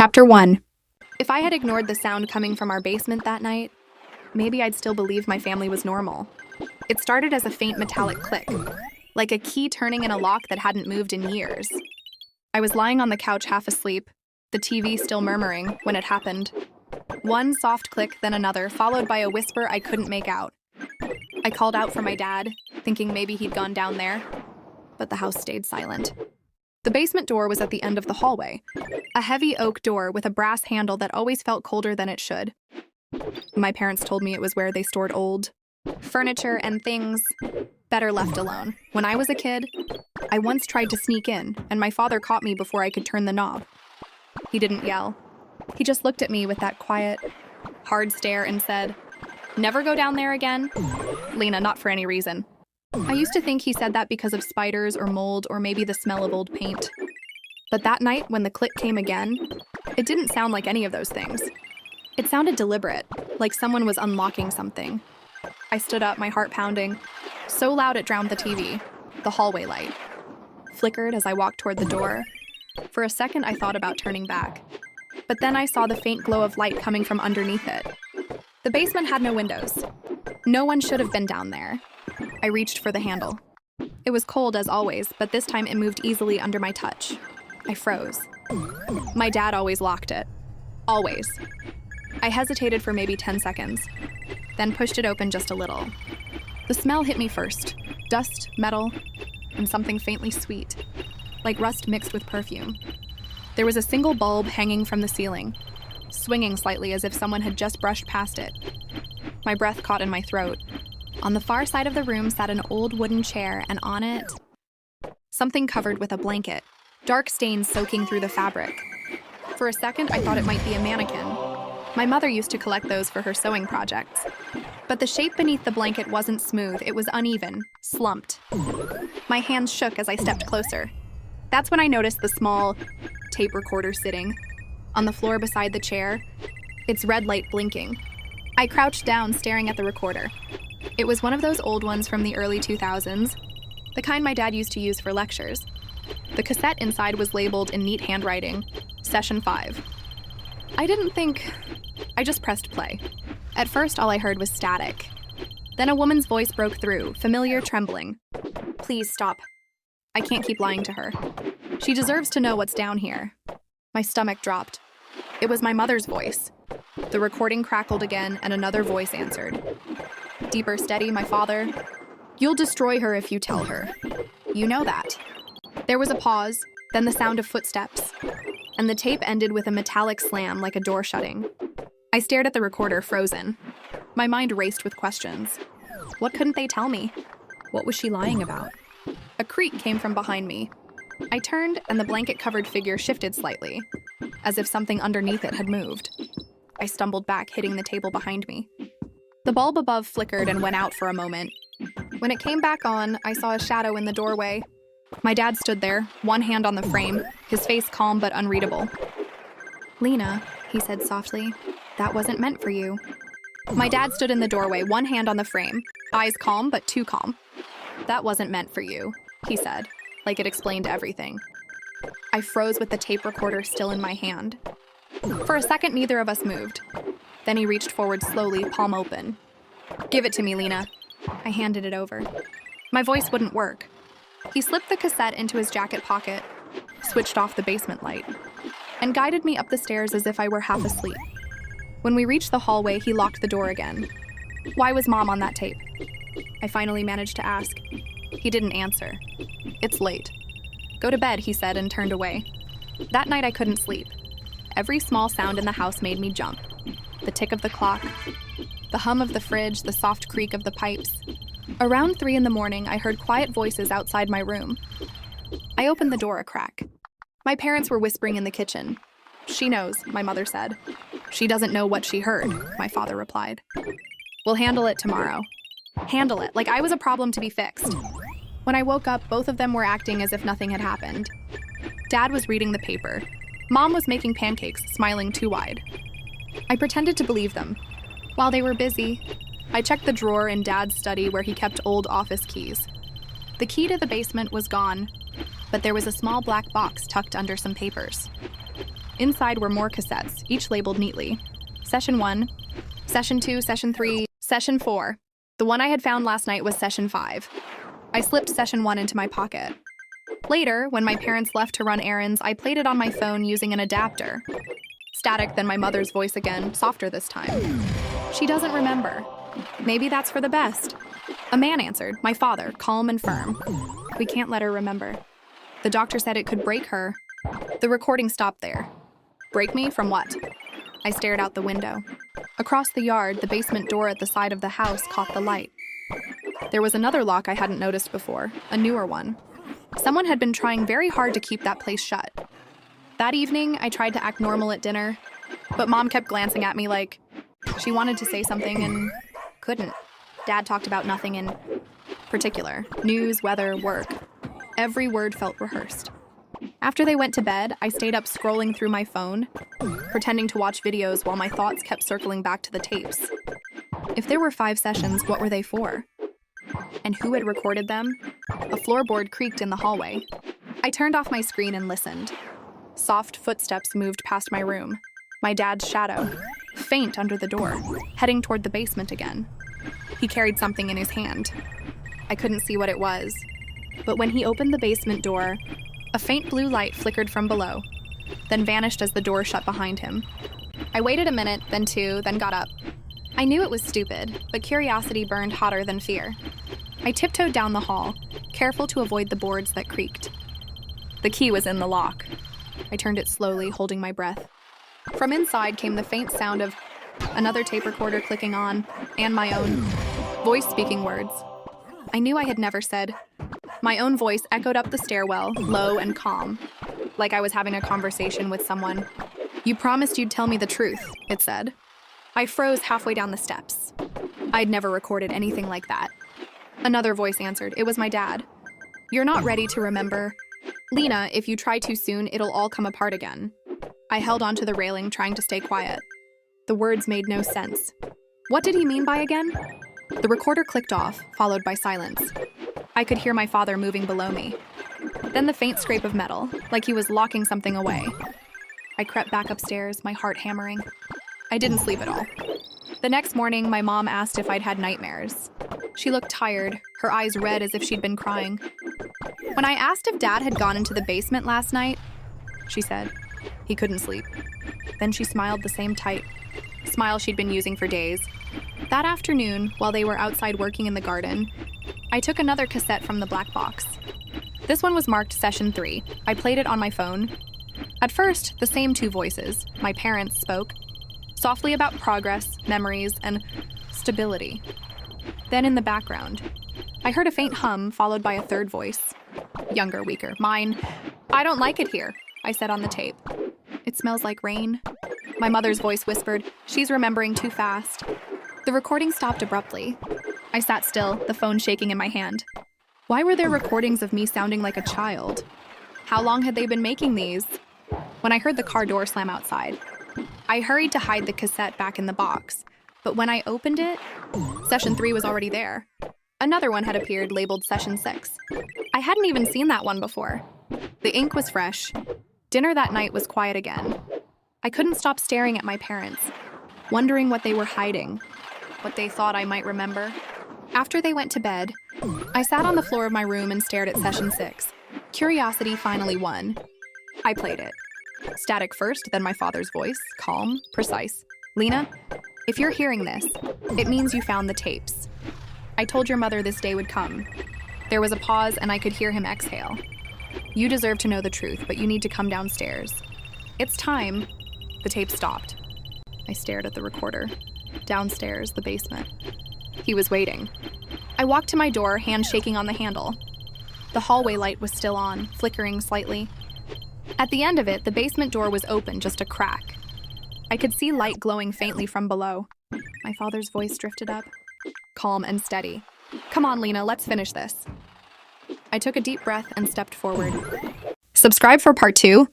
Chapter 1. If I had ignored the sound coming from our basement that night, maybe I'd still believe my family was normal. It started as a faint metallic click, like a key turning in a lock that hadn't moved in years. I was lying on the couch half asleep, the TV still murmuring, when it happened. One soft click, then another, followed by a whisper I couldn't make out. I called out for my dad, thinking maybe he'd gone down there, but the house stayed silent. The basement door was at the end of the hallway, a heavy oak door with a brass handle that always felt colder than it should. My parents told me it was where they stored old furniture and things better left alone. When I was a kid, I once tried to sneak in, and my father caught me before I could turn the knob. He didn't yell. He just looked at me with that quiet, hard stare and said, "Never go down there again." Lena, not for any reason. I used to think he said that because of spiders or mold or maybe the smell of old paint. But that night, when the click came again, it didn't sound like any of those things. It sounded deliberate, like someone was unlocking something. I stood up, my heart pounding, so loud it drowned the TV. The hallway light flickered as I walked toward the door. For a second, I thought about turning back. But then I saw the faint glow of light coming from underneath it. The basement had no windows. No one should have been down there. I reached for the handle. It was cold as always, but this time it moved easily under my touch. I froze. My dad always locked it. Always. I hesitated for maybe 10 seconds, then pushed it open just a little. The smell hit me first. Dust, metal, and something faintly sweet, like rust mixed with perfume. There was a single bulb hanging from the ceiling, swinging slightly as if someone had just brushed past it. My breath caught in my throat. On the far side of the room sat an old wooden chair, and on it, something covered with a blanket, dark stains soaking through the fabric. For a second, I thought it might be a mannequin. My mother used to collect those for her sewing projects. But the shape beneath the blanket wasn't smooth, it was uneven, slumped. My hands shook as I stepped closer. That's when I noticed the small tape recorder sitting on the floor beside the chair, its red light blinking. I crouched down, staring at the recorder. It was one of those old ones from the early 2000s, the kind my dad used to use for lectures. The cassette inside was labeled in neat handwriting, Session 5. I just pressed play. At first, all I heard was static. Then a woman's voice broke through, familiar, trembling. "Please stop. I can't keep lying to her. She deserves to know what's down here." My stomach dropped. It was my mother's voice. The recording crackled again, and another voice answered. Deeper, steady, my father. "You'll destroy her if you tell her. You know that." There was a pause, then the sound of footsteps, and the tape ended with a metallic slam like a door shutting. I stared at the recorder, frozen. My mind raced with questions. What couldn't they tell me? What was she lying about? A creak came from behind me. I turned, and the blanket-covered figure shifted slightly, as if something underneath it had moved. I stumbled back, hitting the table behind me. The bulb above flickered and went out for a moment. When it came back on, I saw a shadow in the doorway. My dad stood there, one hand on the frame, his face calm but unreadable. "Lena," he said softly, "that wasn't meant for you." My dad stood in the doorway, one hand on the frame, eyes calm but too calm. "That wasn't meant for you," he said, like it explained everything. I froze with the tape recorder still in my hand. For a second, neither of us moved. Then he reached forward slowly, palm open. "Give it to me, Lena." I handed it over. My voice wouldn't work. He slipped the cassette into his jacket pocket, switched off the basement light, and guided me up the stairs as if I were half asleep. When we reached the hallway, he locked the door again. "Why was Mom on that tape?" I finally managed to ask. He didn't answer. "It's late. Go to bed," he said and turned away. That night I couldn't sleep. Every small sound in the house made me jump. The tick of the clock, the hum of the fridge, the soft creak of the pipes. Around 3 a.m, I heard quiet voices outside my room. I opened the door a crack. My parents were whispering in the kitchen. "She knows," my mother said. "She doesn't know what she heard," my father replied. "We'll handle it tomorrow." Handle it, like I was a problem to be fixed. When I woke up, both of them were acting as if nothing had happened. Dad was reading the paper. Mom was making pancakes, smiling too wide. I pretended to believe them. While they were busy, I checked the drawer in Dad's study where he kept old office keys. The key to the basement was gone, but there was a small black box tucked under some papers. Inside were more cassettes, each labeled neatly. Session 1, Session 2, Session 3, Session 4. The one I had found last night was Session 5. I slipped Session 1 into my pocket. Later, when my parents left to run errands, I played it on my phone using an adapter. Static, then my mother's voice again, softer this time. She doesn't remember. Maybe that's for the best. A man answered, my father, calm and firm. We can't let her remember. The doctor said it could break her. The recording stopped there. Break me from what? I stared out the window. Across the yard, the basement door at the side of the house caught the light. There was another lock I hadn't noticed before, a newer one. Someone had been trying very hard to keep that place shut. That evening, I tried to act normal at dinner, but Mom kept glancing at me like she wanted to say something and couldn't. Dad talked about nothing in particular. News, weather, work. Every word felt rehearsed. After they went to bed, I stayed up scrolling through my phone, pretending to watch videos while my thoughts kept circling back to the tapes. If there were 5 sessions, what were they for? And who had recorded them? A floorboard creaked in the hallway. I turned off my screen and listened. Soft footsteps moved past my room. My dad's shadow, faint under the door, heading toward the basement again. He carried something in his hand. I couldn't see what it was, but when he opened the basement door, a faint blue light flickered from below, then vanished as the door shut behind him. I waited a minute, then 2, then got up. I knew it was stupid, but curiosity burned hotter than fear. I tiptoed down the hall, careful to avoid the boards that creaked. The key was in the lock. I turned it slowly, holding my breath. From inside came the faint sound of another tape recorder clicking on, and my own voice speaking words. I knew I had never said. My own voice echoed up the stairwell, low and calm, like I was having a conversation with someone. You promised you'd tell me the truth, it said. I froze halfway down the steps. I'd never recorded anything like that. Another voice answered. It was my dad. You're not ready to remember. Lena, if you try too soon, it'll all come apart again. I held onto the railing, trying to stay quiet. The words made no sense. What did he mean by again? The recorder clicked off, followed by silence. I could hear my father moving below me. Then the faint scrape of metal, like he was locking something away. I crept back upstairs, my heart hammering. I didn't sleep at all. The next morning, my mom asked if I'd had nightmares. She looked tired, her eyes red as if she'd been crying. When I asked if Dad had gone into the basement last night, she said, he couldn't sleep. Then she smiled the same tight smile she'd been using for days. That afternoon, while they were outside working in the garden, I took another cassette from the black box. This one was marked Session 3. I played it on my phone. At first, the same 2 voices, my parents, spoke, softly about progress, memories, and stability. Then in the background, I heard a faint hum followed by a third voice. Younger, weaker. Mine. I don't like it here, I said on the tape. It smells like rain. My mother's voice whispered, she's remembering too fast. The recording stopped abruptly. I sat still, the phone shaking in my hand. Why were there recordings of me sounding like a child? How long had they been making these? When I heard the car door slam outside, I hurried to hide the cassette back in the box. But when I opened it, Session 3 was already there. Another one had appeared labeled Session 6. I hadn't even seen that one before. The ink was fresh. Dinner that night was quiet again. I couldn't stop staring at my parents, wondering what they were hiding, what they thought I might remember. After they went to bed, I sat on the floor of my room and stared at Session 6. Curiosity finally won. I played it. Static first, then my father's voice, calm, precise. Lena, if you're hearing this, it means you found the tapes. I told your mother this day would come. There was a pause and I could hear him exhale. You deserve to know the truth, but you need to come downstairs. It's time. The tape stopped. I stared at the recorder. Downstairs, the basement. He was waiting. I walked to my door, hand shaking on the handle. The hallway light was still on, flickering slightly. At the end of it, the basement door was open, just a crack. I could see light glowing faintly from below. My father's voice drifted up, calm and steady. Come on, Lena, let's finish this. I took a deep breath and stepped forward. Subscribe for part 2.